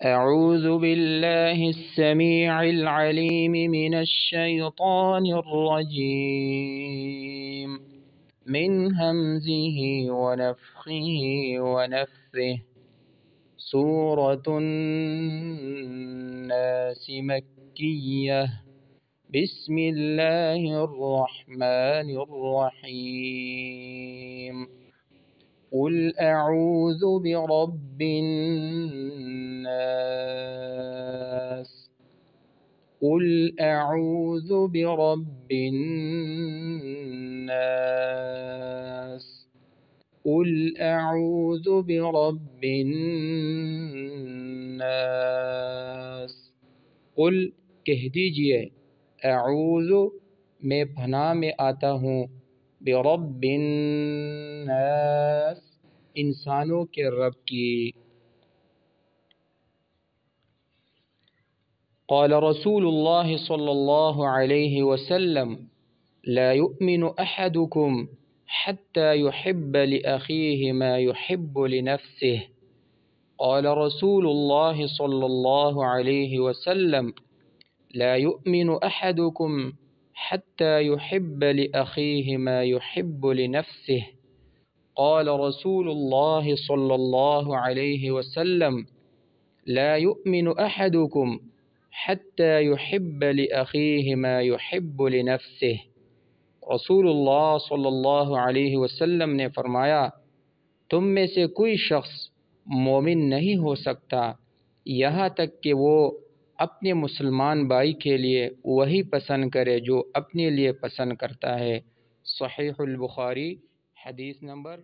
अऊज़ु बिल्लाहिस्समीइल अलीम मिनश्शैतानिर्रजीम मिन हम्ज़िही व नफ़्ख़िही व नफ़्थिही। सूरतुन नास मक्किय्यह। बिस्मिल्लाहिर रहमानिर रहीम। क़ुल अऊज़ु बिरब्बिन नास। क़ुल अऊज़ु बिरब्बिन नास। क़ुल अऊज़ु बिरब्बिन नास। क़ुल कह दीजिए, अऊज़ु मैं पनाह में आता हूँ, बिरब्बिन नास इंसानों के रब की। क़ाल रसूलुल्लाह सल्लल्लाहु अलैहि वसल्लम ला युमिनु अहदुकुम हत्ता युहिब्ब लिअखीहि मा युहिब्बु लिनफ्सिहि। क़ाल रसूलुल्लाह सल्लल्लाहु अलैहि वसल्लम ला युमिनु अहदुकुम हत्ता युहिब्ब लिअखीहि मा युहिब्बु लिनफ्सिहि। क़ाल रसूलुल्लाह सल्लल्लाहु अलैहि वसल्लम ला युमिनु अहदुकुम हत्ता युहिब्ब लिअखीहि मा युहिब्बु लिनफ्सिहि। रसूलुल्लाह सल्लल्लाहु अलैहि वसल्लम ने फरमाया, तुम में से कोई शख्स मोमिन नहीं हो सकता यहाँ तक कि वो अपने मुसलमान भाई के लिए वही पसंद करे जो अपने लिए पसंद करता है। सहीहुल बुखारी हदीस नंबर